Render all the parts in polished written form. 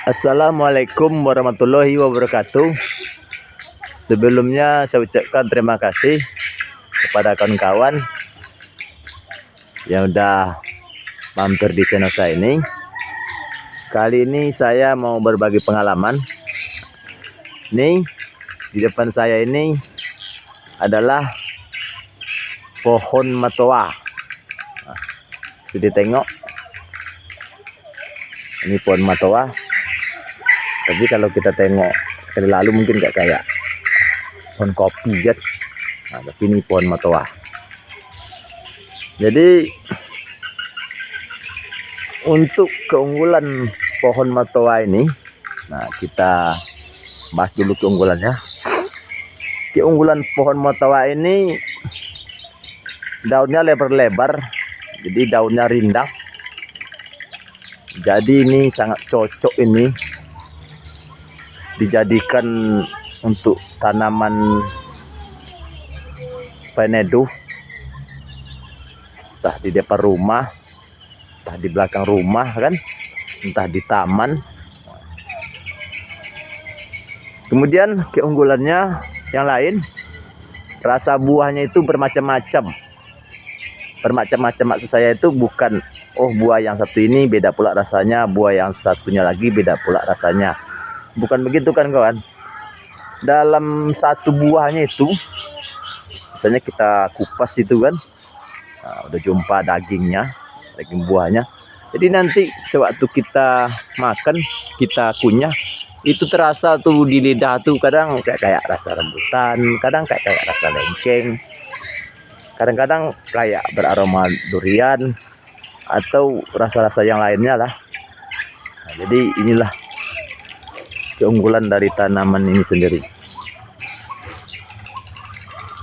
Assalamualaikum warahmatullahi wabarakatuh. Sebelumnya saya ucapkan terima kasih kepada kawan-kawan yang udah mampir di channel saya ini. Kali ini saya mau berbagi pengalaman. Nih, di depan saya ini adalah pohon matoa. Sudah tengok, ini pohon matoa. Tapi kalau kita tengok sekali lalu mungkin gak kayak pohon kopi kan. Nah, tapi ini pohon matoa. Jadi untuk keunggulan pohon matoa ini, nah kita bahas dulu keunggulannya. Keunggulan pohon matoa ini daunnya lebar-lebar, jadi daunnya rindang. Jadi ini sangat cocok ini dijadikan untuk tanaman peneduh, entah di depan rumah, entah di belakang rumah kan, entah di taman. Kemudian keunggulannya yang lain, rasa buahnya itu bermacam-macam. Bermacam-macam maksud saya itu bukan buah yang satu ini beda pula rasanya, buah yang satunya lagi beda pula rasanya. Bukan begitu kan kawan. Dalam satu buahnya itu, misalnya kita kupas itu kan, nah, udah jumpa dagingnya, daging buahnya. Jadi nanti sewaktu kita makan, kita kunyah, itu terasa tuh di lidah tuh kadang kayak rasa rambutan, kadang kayak rasa lengkeng, kadang-kadang kayak beraroma durian atau rasa-rasa yang lainnya lah. Nah, jadi inilah keunggulan dari tanaman ini sendiri.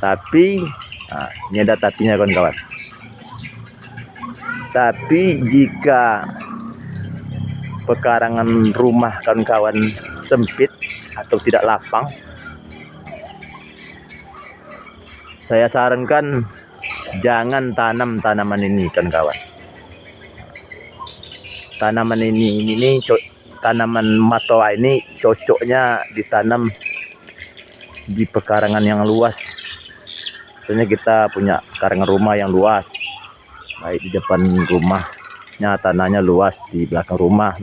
Tapi nah, ini ada tapinya kawan-kawan. Tapi jika pekarangan rumah kawan-kawan sempit atau tidak lapang, saya sarankan jangan tanam tanaman ini kawan-kawan. Tanaman ini tanaman matoa ini cocoknya ditanam di pekarangan yang luas. Misalnya kita punya pekarangan rumah yang luas, baik di depan rumahnya tanahnya luas, di belakang rumah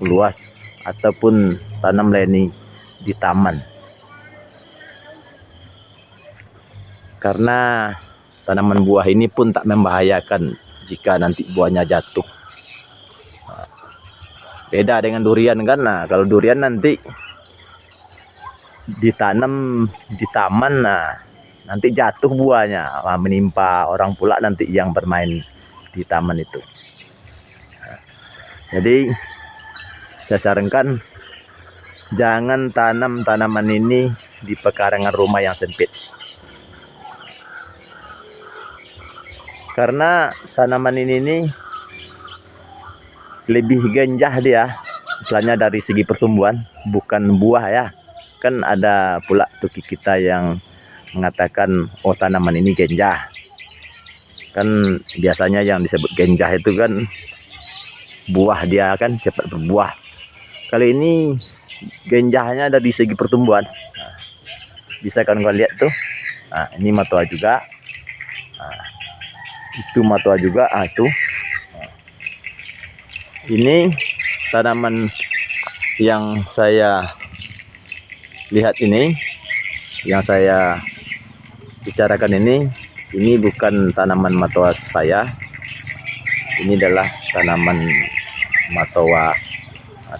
luas, ataupun tanam leni di taman. Karena tanaman buah ini pun tak membahayakan jika nanti buahnya jatuh. Beda dengan durian kan. Nah, kalau durian nanti ditanam di taman, nah nanti jatuh buahnya, menimpa orang pula nanti yang bermain di taman itu. Jadi saya sarankan jangan tanam tanaman ini di pekarangan rumah yang sempit. Karena tanaman ini lebih genjah dia, istilahnya dari segi pertumbuhan, bukan buah ya. Kan ada pula tuki kita yang mengatakan tanaman ini genjah. Kan biasanya yang disebut genjah itu kan buah dia kan cepat berbuah. Kali ini genjahnya ada di segi pertumbuhan. Nah, bisa kan kalian lihat tuh. Nah, ini matoa juga. Nah, itu matoa juga. Itu. Ini tanaman yang saya lihat ini, yang saya bicarakan ini bukan tanaman matoa saya. Ini adalah tanaman matoa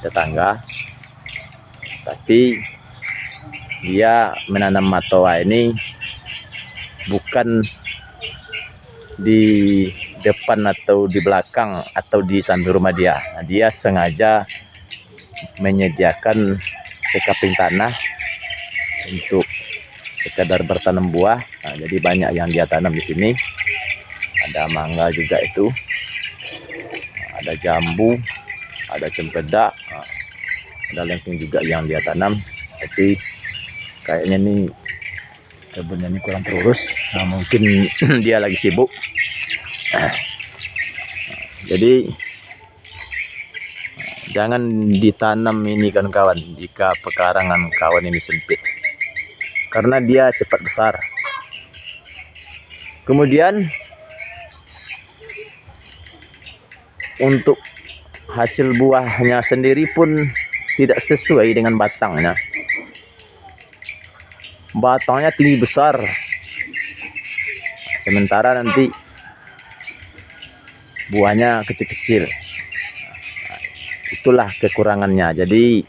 tetangga. Tapi dia menanam matoa ini bukan di depan atau di belakang atau di samping rumah dia. Nah, dia sengaja menyediakan sekaping tanah untuk sekedar bertanam buah. Nah, jadi banyak yang dia tanam di sini. Ada mangga juga itu, ada jambu, ada cempedak, ada lengkeng juga yang dia tanam. Tapi kayaknya nih kebunnya ini kurang terurus. Nah, mungkin dia lagi sibuk. Jadi Jangan ditanam ini kan kawan, jika pekarangan kawan ini sempit, karena dia cepat besar. Kemudian untuk hasil buahnya sendiri pun tidak sesuai dengan batangnya. Batangnya tinggi besar, sementara nanti buahnya kecil-kecil. Itulah kekurangannya. Jadi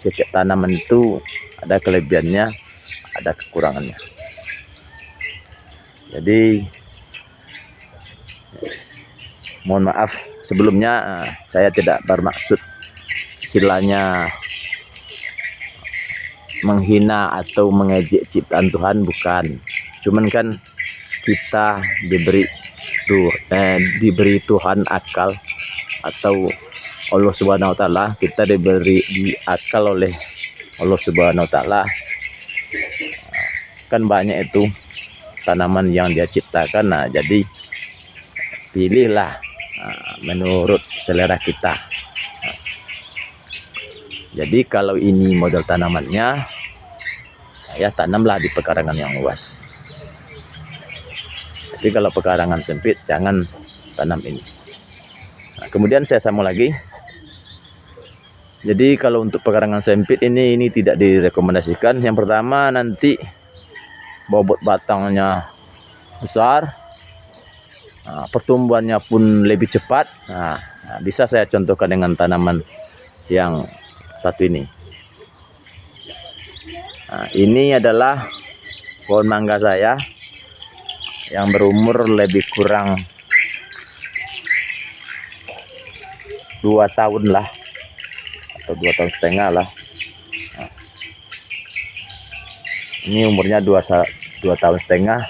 setiap tanaman itu ada kelebihannya, ada kekurangannya. Jadi mohon maaf sebelumnya, saya tidak bermaksud istilahnya menghina atau mengejek ciptaan Tuhan, bukan. Cuman kan kita diberi Tuhan akal, atau Allah Subhanahu wa taala, kita diberi akal oleh Allah Subhanahu wa taala. Kan banyak itu tanaman yang dia ciptakan. Nah, jadi pilihlah menurut selera kita. Jadi kalau ini model tanamannya, ya tanamlah di pekarangan yang luas. Tapi kalau pekarangan sempit, jangan tanam ini. Nah, kemudian saya sambung lagi. Jadi kalau untuk pekarangan sempit ini tidak direkomendasikan. Yang pertama, nanti bobot batangnya besar, pertumbuhannya pun lebih cepat. Nah, bisa saya contohkan dengan tanaman yang satu ini. Nah, ini adalah pohon mangga saya yang berumur lebih kurang 2 tahun lah, atau 2 tahun setengah lah. Nah, ini umurnya 2 tahun setengah.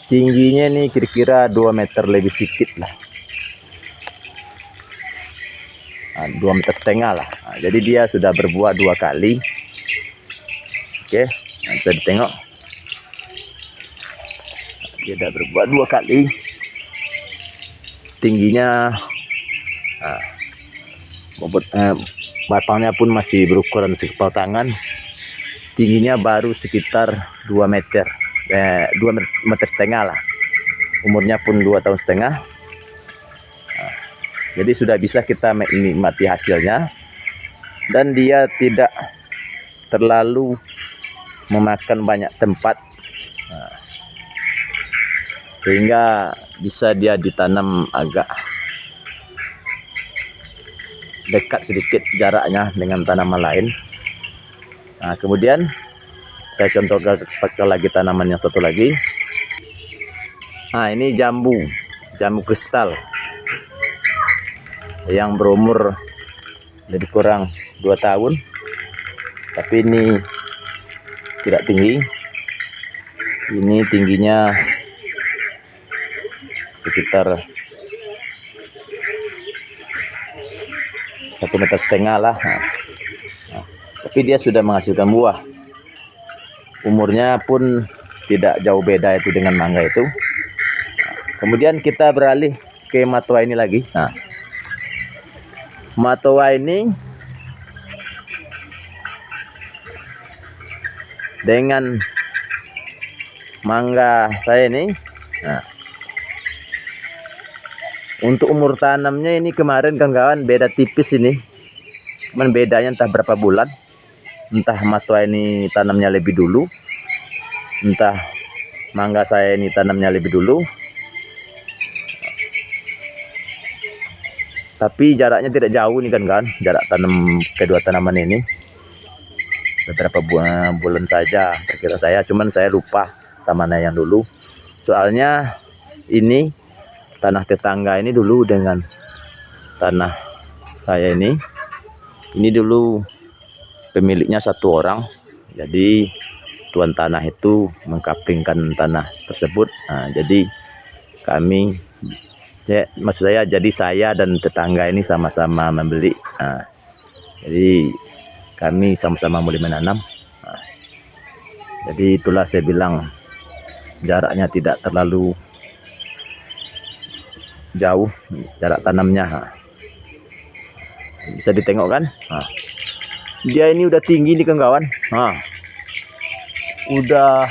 Tingginya nih kira-kira 2 meter lebih sedikit lah. 2 meter setengah lah. Nah, jadi dia sudah berbuah 2 kali. Oke, nah, bisa ditengok. Dia sudah berbuah 2 kali. Tingginya, batangnya pun masih berukuran sekepal tangan. Tingginya baru sekitar 2 meter. 2 meter setengah lah. Umurnya pun 2 tahun setengah. Nah, jadi sudah bisa kita menikmati hasilnya, dan dia tidak terlalu memakan banyak tempat. Nah, sehingga bisa dia ditanam agak dekat sedikit jaraknya dengan tanaman lain. Nah, kemudian saya contohkan lagi tanaman yang satu lagi. Nah, ini jambu kristal yang berumur lebih kurang 2 tahun, tapi ini tidak tinggi. Ini tingginya sekitar 1,5 meter lah. Nah, tapi dia sudah menghasilkan buah. Umurnya pun tidak jauh beda itu dengan mangga itu. Kemudian kita beralih ke matoa ini lagi. Nah, matoa ini dengan mangga saya ini, nah, untuk umur tanamnya ini kemarin kawan-kawan beda tipis ini. Cuman bedanya entah berapa bulan. Entah matoa ini tanamnya lebih dulu, entah mangga saya ini tanamnya lebih dulu. Tapi jaraknya tidak jauh nih kan, jarak tanam kedua tanaman ini beberapa bulan saja kira saya. Cuman saya lupa tamannya yang dulu. Soalnya ini tanah tetangga ini dulu dengan tanah saya ini dulu pemiliknya 1 orang. Jadi tuan tanah itu mengkaplingkan tanah tersebut. Nah, jadi kami, maksud saya, jadi saya dan tetangga ini sama-sama membeli. Nah, jadi kami sama-sama mulai menanam. Nah, jadi itulah saya bilang jaraknya tidak terlalu jauh jarak tanamnya. Bisa ditengok kan. Nah, dia ini udah tinggi nih kawan. Nah, udah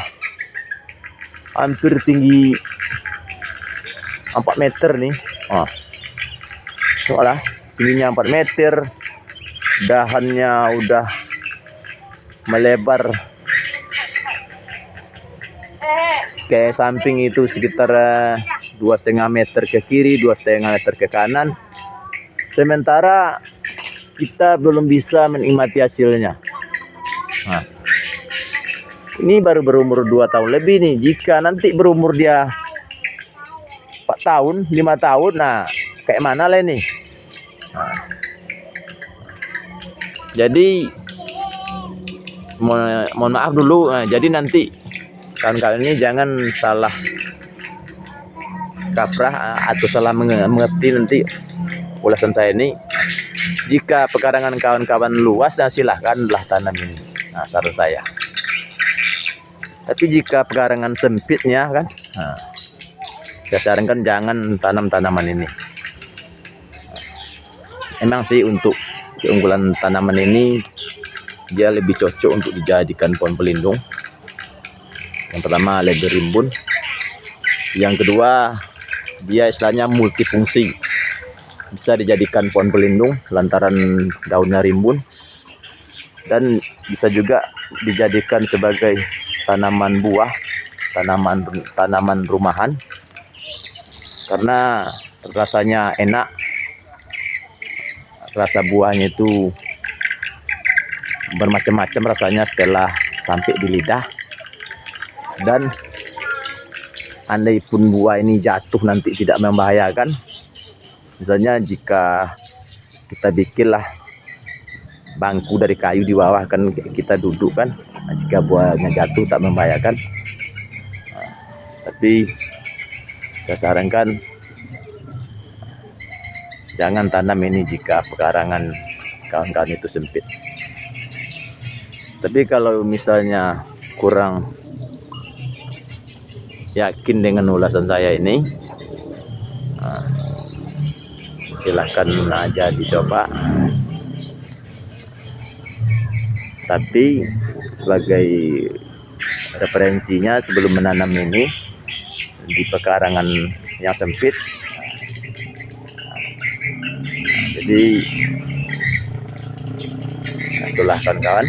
hampir tinggi 4 meter nih. Nah, soalnya tingginya 4 meter, dahannya udah melebar ke samping itu sekitar 2,5 meter ke kiri, 2,5 meter ke kanan. Sementara kita belum bisa menikmati hasilnya. Nah, ini baru berumur 2 tahun lebih nih. Jika nanti berumur dia 4 tahun, 5 tahun, nah kayak mana lah ini. Nah, jadi mohon maaf dulu. Nah, jadi nanti kawan-kawan ini jangan salah kaprah atau salah mengerti nanti ulasan saya ini. Jika pekarangan kawan-kawan luas, nah silahkanlah tanam ini. Nah, saran saya. Tapi jika pekarangan sempitnya kan, nah, saya sarankan jangan tanam tanaman ini. Emang sih untuk keunggulan tanaman ini dia lebih cocok untuk dijadikan pohon pelindung. Yang pertama lebih rimbun. Yang kedua dia istilahnya multifungsi. Bisa dijadikan pohon pelindung lantaran daunnya rimbun, dan bisa juga dijadikan sebagai tanaman buah, tanaman rumahan, karena rasanya enak. Rasa buahnya itu bermacam-macam rasanya setelah sampai di lidah. Dan andai pun buah ini jatuh nanti tidak membahayakan. Misalnya jika kita bikinlah bangku dari kayu di bawah kan kita duduk kan, nah, jika buahnya jatuh tak membahayakan. Nah, tapi saya sarankan jangan tanam ini jika pekarangan kawan-kawan itu sempit. Tapi kalau misalnya kurang yakin dengan ulasan saya ini, nah, silahkan aja dicoba. Tapi sebagai referensinya sebelum menanam ini di pekarangan yang sempit. Jadi itulah kawan-kawan.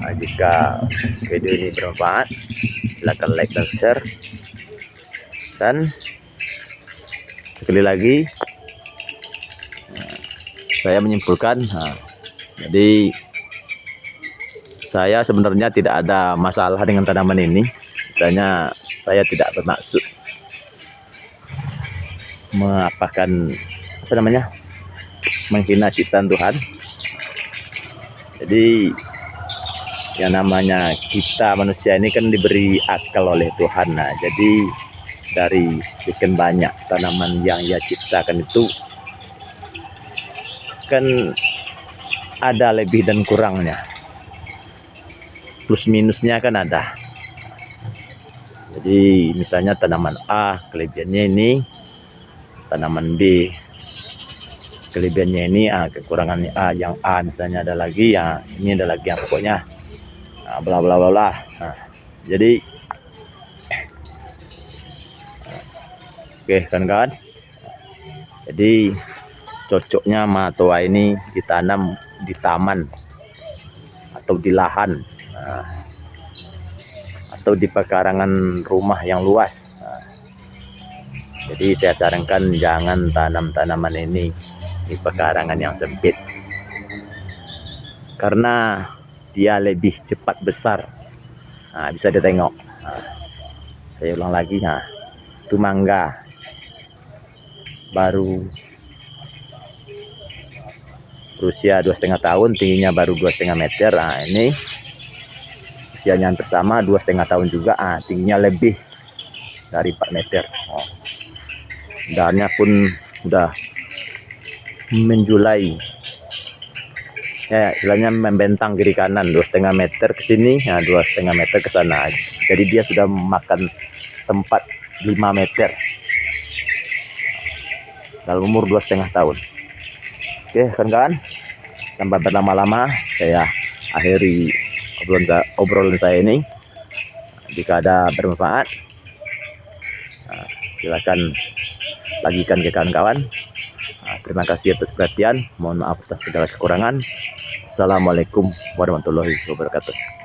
Nah, jika video ini bermanfaat, silakan like dan share. Dan sekali lagi saya menyimpulkan, nah, jadi saya sebenarnya tidak ada masalah dengan tanaman ini. Misalnya saya tidak bermaksud menghina ciptaan Tuhan. Jadi yang namanya kita manusia ini kan diberi akal oleh Tuhan. Nah, jadi dari sekian banyak tanaman yang Ia ciptakan itu kan ada lebih dan kurangnya, plus minusnya kan ada. Jadi misalnya tanaman A kelebihannya ini, tanaman B kelebihannya ini, kekurangannya A. Yang A misalnya ada lagi, ya ini ada lagi yang pokoknya bla bla bla bla. Nah, jadi oke kawan-kawan, jadi cocoknya matoa ini ditanam di taman atau di lahan, atau di pekarangan rumah yang luas. Jadi saya sarankan jangan tanam tanaman ini di pekarangan yang sempit, karena dia lebih cepat besar. Nah, bisa ditengok. Nah, saya ulang lagi, nah, itu mangga baru berusia 2,5 tahun, tingginya baru 2,5 meter. Nah, ini usianya hampir sama, 2,5 tahun juga. Tingginya lebih dari 4 meter. Dahannya pun udah menjulai, ya istilahnya membentang kiri kanan, 2,5 meter ke sini, 2,5 meter ke sana. Jadi dia sudah makan tempat 5 meter. dalam umur 2,5 tahun. Oke kawan-kawan, tanpa berlama-lama saya akhiri obrolan saya ini. Jika ada bermanfaat, silakan bagikan ke kawan-kawan. Terima kasih atas perhatian, mohon maaf atas segala kekurangan. Assalamualaikum warahmatullahi wabarakatuh.